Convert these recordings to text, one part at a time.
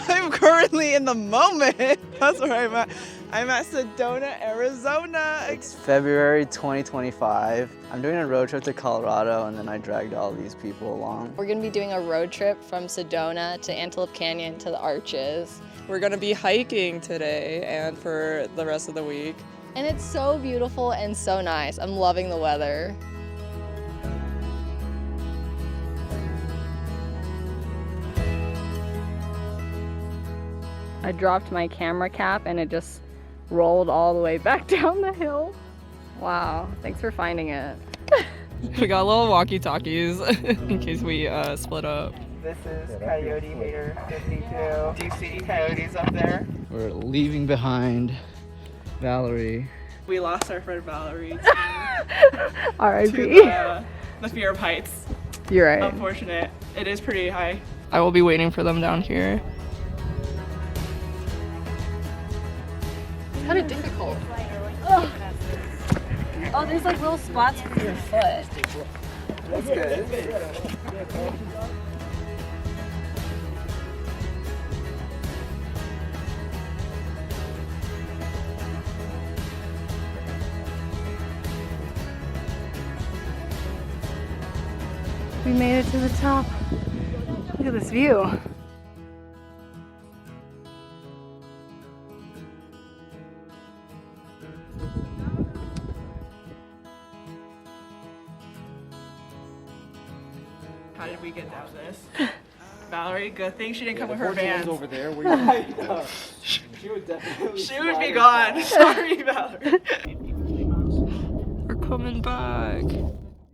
I'm currently in the moment. That's where I'm at. I'm at Sedona, Arizona. It's February 2025. I'm doing a road trip to Colorado, and then I dragged all these people along. We're gonna be doing a road trip from Sedona to Antelope Canyon to the Arches. We're gonna be hiking today and for the rest of the week. And it's so beautiful and so nice. I'm loving the weather. I dropped my camera cap and it just rolled all the way back down the hill. Wow, thanks for finding it. We got little walkie-talkies in case we split up. This is Coyote Hater 52. Do you see coyotes up there? We're leaving behind Valerie. We lost our friend Valerie R.I.P. to the fear of heights. You're right. Unfortunate. It is pretty high. I will be waiting for them down here. It's kind of difficult. Ugh. Oh, there's like little spots for your foot. That's good. We made it to the top. Look at this view. How did we get down this? Valerie, good thing she didn't come with her van. over there. She would definitely. She would be gone. Sorry, Valerie. We're coming back.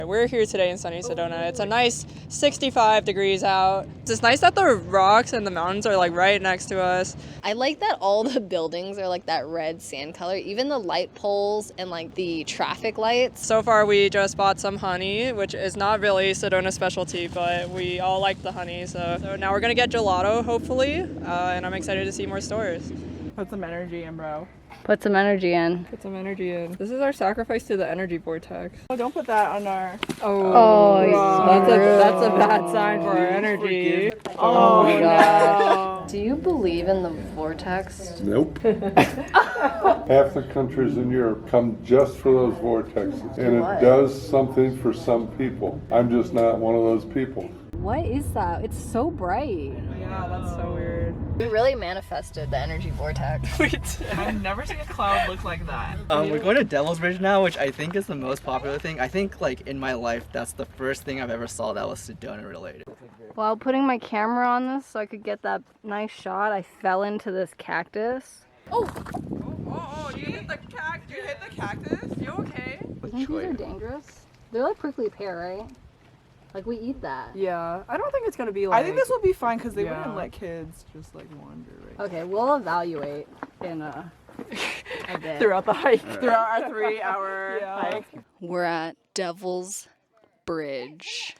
We're here today in sunny Sedona. It's a nice 65 degrees out. It's nice that the rocks and the mountains are like right next to us. I like that all the buildings are like that red sand color, even the light poles and like the traffic lights. So far we just bought some honey, which is not really Sedona specialty, but we all like the honey. So now we're gonna get gelato, hopefully, and I'm excited to see more stores. Put some energy in, bro. Put some energy in. Put some energy in. This is our sacrifice to the energy vortex. Oh, don't put that on our... That's a bad sign for our energy. Oh my god. Do you believe in the vortex? Nope. Half the countries in Europe come just for those vortexes, and it does something for some people. I'm just not one of those people. What is that? It's so bright. Yeah, that's so weird. We really manifested the energy vortex. I've never seen a cloud look like that. We're going to Devil's Bridge now, which I think is the most popular thing. I think like in my life, that's the first thing I've ever saw that was Sedona related. While putting my camera on this so I could get that nice shot, I fell into this cactus. Oh, you hit the cactus. You hit the cactus? You okay? I think these are dangerous. They're like prickly pear, right? Like we eat that. Yeah, I don't think it's gonna be like... I think this will be fine because they wouldn't let kids just like wander, right? Okay, we'll evaluate in a bit. Throughout the hike. Throughout our 3-hour hike. We're at Devil's Bridge.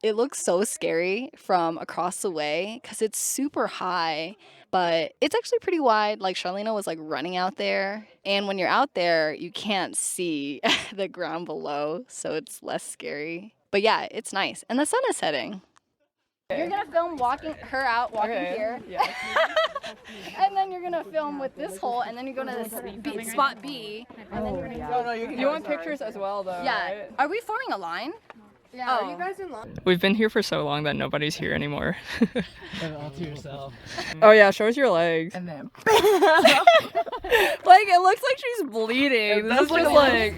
It looks so scary from across the way because it's super high, but it's actually pretty wide. Like Charlena was like running out there, and when you're out there, you can't see the ground below, so it's less scary. But yeah, it's nice, and the sun is setting. You're gonna film walking here, Yeah. and then you're gonna film with this hole, and then you're gonna spot B, and then you're gonna go. You want pictures as well, though, Yeah. right? Are we forming a line? Yeah, are you guys in line? We've been here for so long that nobody's here anymore. And all to yourself. Oh yeah, show us your legs. And then Like, it looks like she's bleeding. This is just like...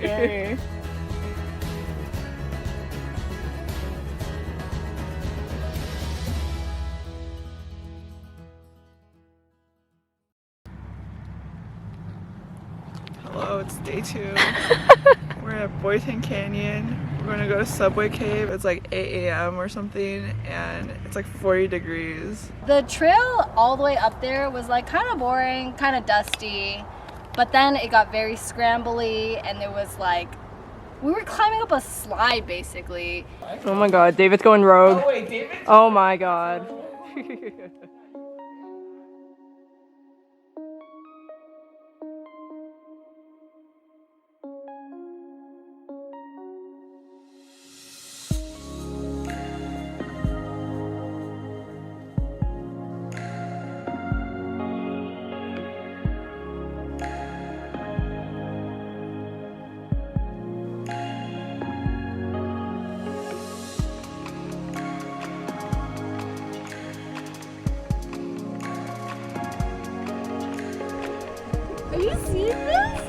Hello, it's day 2. We're at Boynton Canyon. We're gonna go to Subway Cave. It's like 8 a.m. or something, and it's like 40 degrees. The trail all the way up there was like kind of boring, kind of dusty, but then it got very scrambly, and there was like, we were climbing up a slide basically. Oh my god, David's going rogue. Oh wait, David? Oh my god. Have you seen this?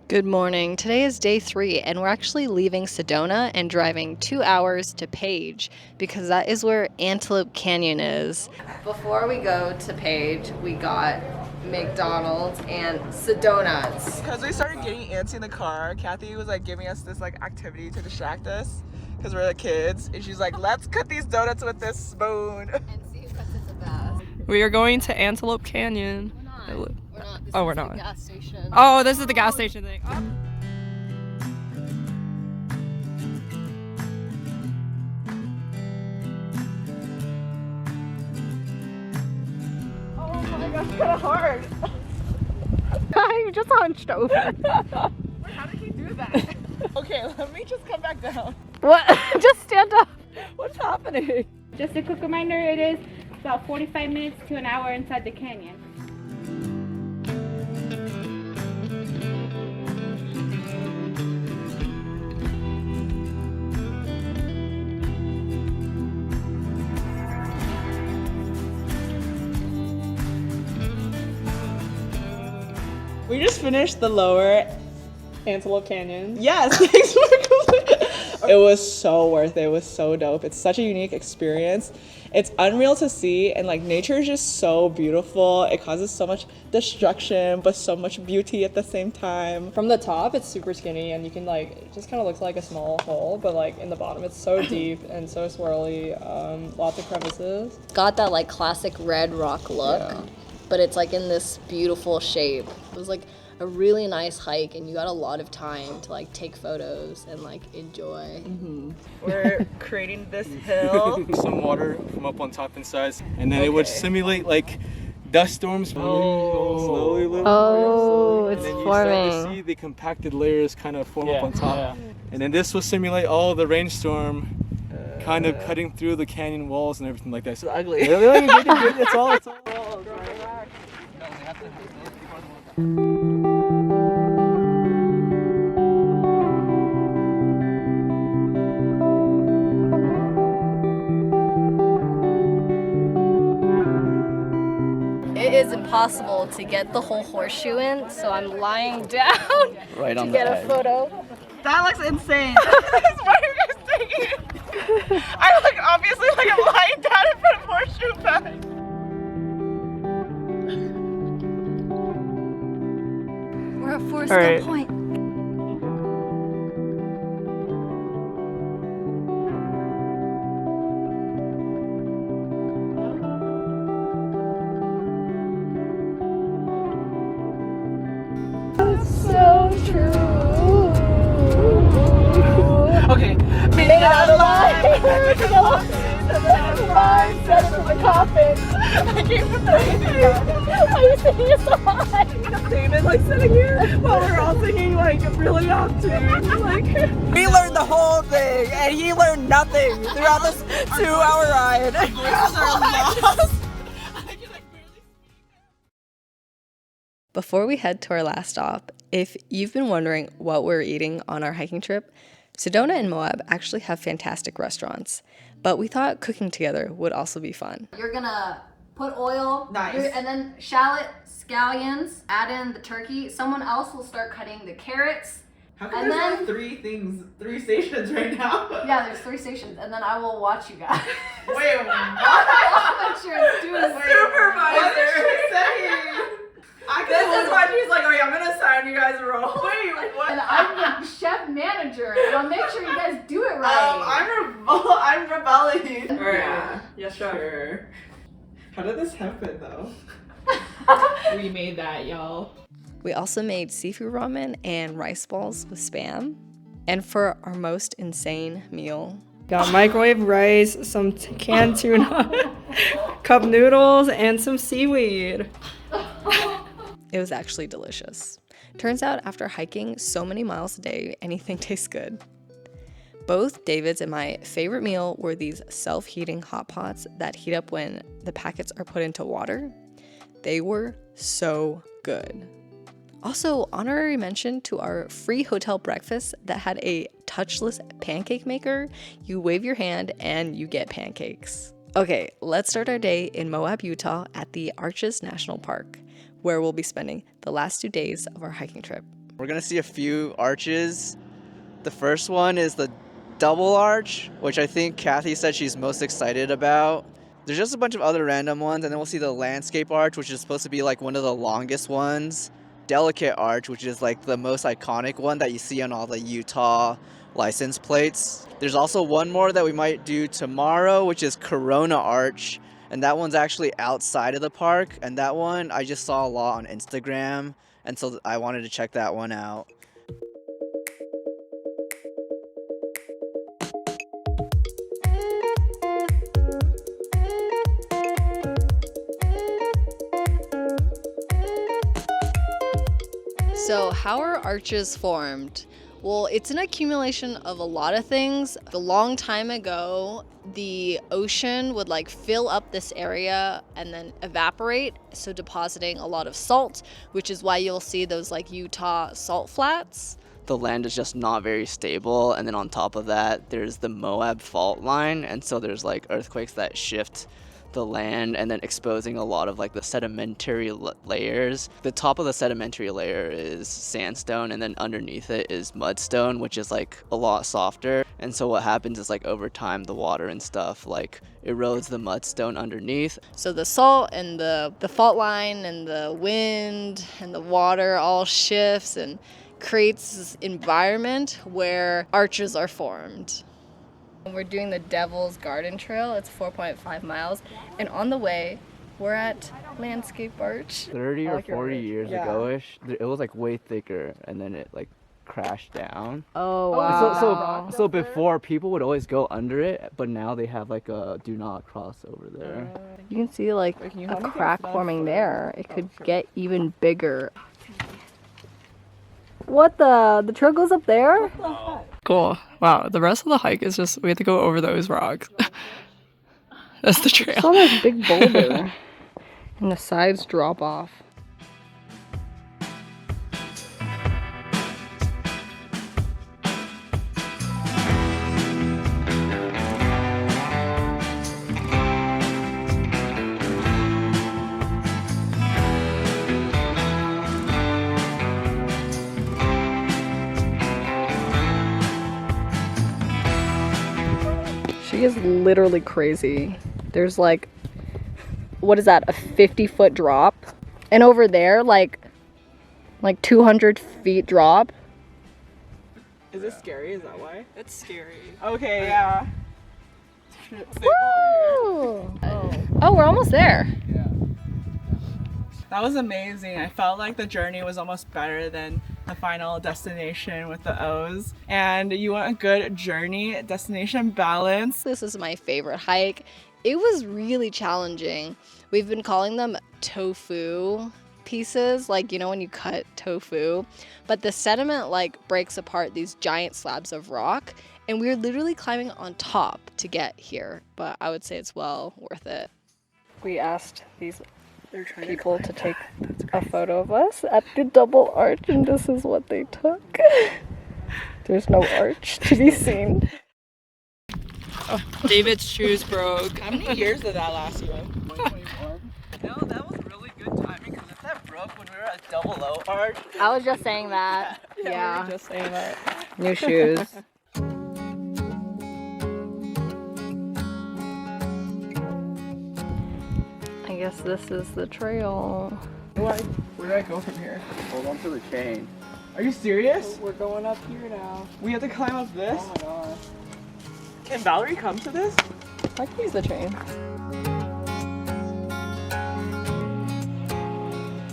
Good morning. Today is day 3, and we're actually leaving Sedona and driving 2 hours to Page because that is where Antelope Canyon is. Before we go to Page, we got McDonald's and Sedonas. Because we started getting antsy in the car, Kathy was like giving us this like activity to distract us because we're the kids, and she's like, let's cut these donuts with this spoon. And see who cuts it the best. We are going to Antelope Canyon. We're not. This Oh, is we're the not. gas station. Oh, this is the gas station thing. Oh. Oh my gosh, kind of hard. I'm just hunched over. How did he do that? Okay, let me just come back down. What? Just stand up. What's happening? Just a quick reminder, it is about 45 minutes to an hour inside the canyon. We just finished the lower Antelope Canyon. Yes, thanks for completing. It was so worth it. It was so dope. It's such a unique experience. It's unreal to see, and like nature is just so beautiful. It causes so much destruction, but so much beauty at the same time. From the top, it's super skinny, and you can like, it just kind of looks like a small hole, but like in the bottom, it's so deep and so swirly. Lots of crevices. Got that like classic red rock look, Yeah. but it's like in this beautiful shape. It was like a really nice hike, and you got a lot of time to like take photos and like enjoy. We're creating this hill. Some water from up on top and sides, and then it would simulate like dust storms. Slowly, Oh, and then you start to see the compacted layers kind of form up on top. And then this will simulate all the rainstorm kind of cutting through the canyon walls and everything like that. So ugly. It's all. It is impossible to get the whole horseshoe in, so I'm lying down Right to on get the a edge. photo. That looks insane. Why are you guys taking it? I look obviously like I'm lying down in front of horseshoe bag. We're at Forrest All right. Point. Okay, made it out alive. Made it alive. Set it in the coffin. I came from Why are you singing a song? David like sitting here while we're all singing like really off tune. Like we learned the whole thing, and he learned nothing throughout this 2-hour ride. Before we head to our last stop, if you've been wondering what we're eating on our hiking trip, Sedona and Moab actually have fantastic restaurants, but we thought cooking together would also be fun. You're gonna put oil, Nice. and then shallot, scallions, add in the turkey. Someone else will start cutting the carrots. How come there's only three stations right now? Yeah, there's 3 stations, and then I will watch you guys. Wait, what? I'll make sure it's doing This is why she's like, okay, I'm gonna sign you guys a roll. Wait, what? And I'm the chef manager, and I'll make sure you guys do it right. I'm rebelling. Alright. Yeah, sure. How did this happen though? We made that, y'all. We also made seafood ramen and rice balls with Spam. And for our most insane meal, got microwave rice, some canned tuna, cup noodles, and some seaweed. it was actually delicious. Turns out after hiking so many miles a day, anything tastes good. Both David's and my favorite meal were these self-heating hot pots that heat up when the packets are put into water. They were so good. Also, honorary mention to our free hotel breakfast that had a touchless pancake maker. You wave your hand and you get pancakes. Okay, let's start our day in Moab, Utah at the Arches National Park, where we'll be spending the last 2 days of our hiking trip. We're gonna see a few arches. The first one is the double arch, which I think Kathy said she's most excited about. There's just a bunch of other random ones, and then we'll see the landscape arch, which is supposed to be like one of the longest ones. Delicate arch, which is like the most iconic one that you see on all the Utah license plates. There's also one more that we might do tomorrow, which is Corona Arch, and that one's actually outside of the park, and that one I just saw a lot on Instagram, and so I wanted to check that one out. So how are arches formed? Well, it's an accumulation of a lot of things. A long time ago, the ocean would like fill up this area and then evaporate, so depositing a lot of salt, which is why you'll see those like Utah salt flats. The land is just not very stable, and then on top of that, there's the Moab fault line, and so there's like earthquakes that shift the land and then exposing a lot of like the sedimentary layers. The top of the sedimentary layer is sandstone, and then underneath it is mudstone, which is like a lot softer. And so what happens is like over time the water and stuff like erodes the mudstone underneath. So the salt and the fault line and the wind and the water all shifts and creates this environment where arches are formed. We're doing the Devil's Garden Trail. It's 4.5 miles. And on the way, we're at Landscape Arch. 30 or 40 years ago-ish, it was like way thicker, and then it like crashed down. Oh, wow. So before, people would always go under it, but now they have like a do not cross over there. You can see like a crack forming there. It could get even bigger. What the trail goes up there? Cool. Wow, the rest of the hike is just, we have to go over those rocks. That's the trail. It's on this big boulder. And the sides drop off. She is literally crazy. There's like, what is that, a 50-foot drop? And over there, like 200 feet drop. Is it scary? Is that why? It's scary. Okay, yeah. Woo! Oh, we're almost there. That was amazing. I felt like the journey was almost better than the final destination with the O's. And you want a good journey, destination balance. This is my favorite hike. It was really challenging. We've been calling them tofu pieces, like, you know, when you cut tofu. But the sediment like breaks apart these giant slabs of rock, and we're literally climbing on top to get here. But I would say it's well worth it. We asked these people to take a photo of us at the double arch, and this is what they took. There's no arch to be seen. Oh, David's shoes broke. How many years did that last you? No, that was really good timing, because if that broke when we were at Double O Arch. I was just saying that. Yeah. Just saying that. New shoes. I guess this is the trail. Where do I go from here? Hold on to the chain. Are you serious? We're going up here now. We have to climb up this? Oh my god. Can Valerie come to this? I can use the train.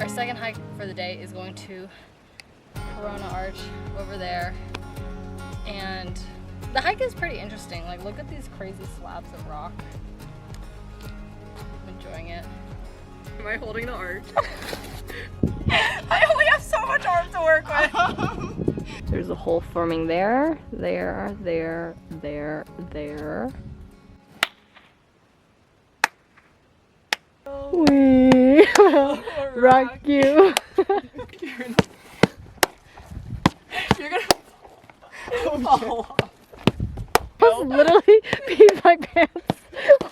Our second hike for for the day is going to Corona Arch over there. And the hike is pretty interesting. Like, look at these crazy slabs of rock. I'm enjoying it. Am I holding the arch? I only have so much arm to work with. There's a hole forming there, there. We rock you. You're gonna fall off. I literally peed my pants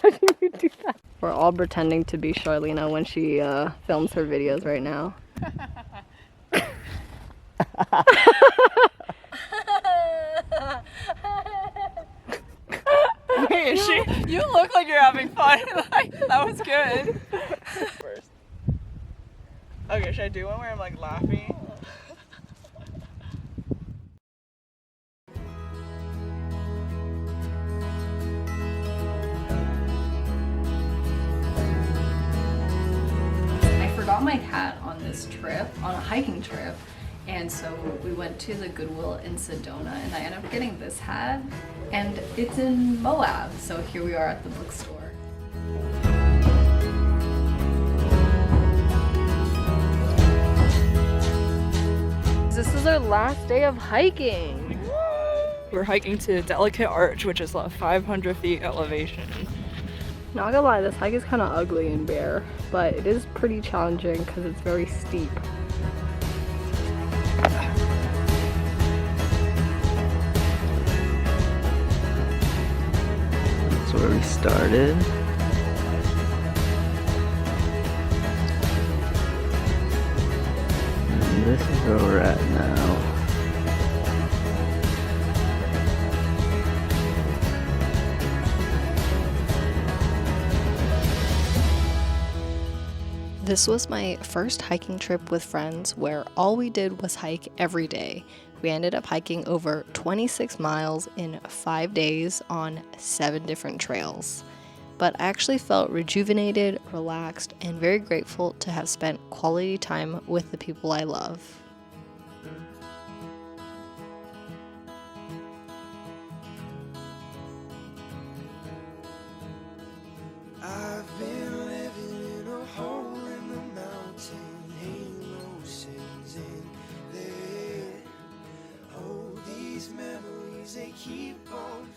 watching you do that. We're all pretending to be Charlena when she films her videos right now. Wait, is she? You look like you're having fun. Like, that was good. First. Okay, should I do one where I'm like laughing? I forgot my hat on this trip, on a hiking trip, and so we went to the Goodwill in Sedona, and I ended up getting this hat, and it's in Moab, so here we are at the bookstore. This is our last day of hiking. We're hiking to Delicate Arch, which is 500 feet elevation. Not gonna lie, this hike is kind of ugly and bare, but it is pretty challenging because it's very steep. That's where we started. And this is where we're at now. This was my first hiking trip with friends where all we did was hike every day. We ended up hiking over 26 miles in 5 days on 7 different trails. But I actually felt rejuvenated, relaxed, and very grateful to have spent quality time with the people I love. I've been living in a hole in the mountain, emotions in there. Oh, these memories, they keep on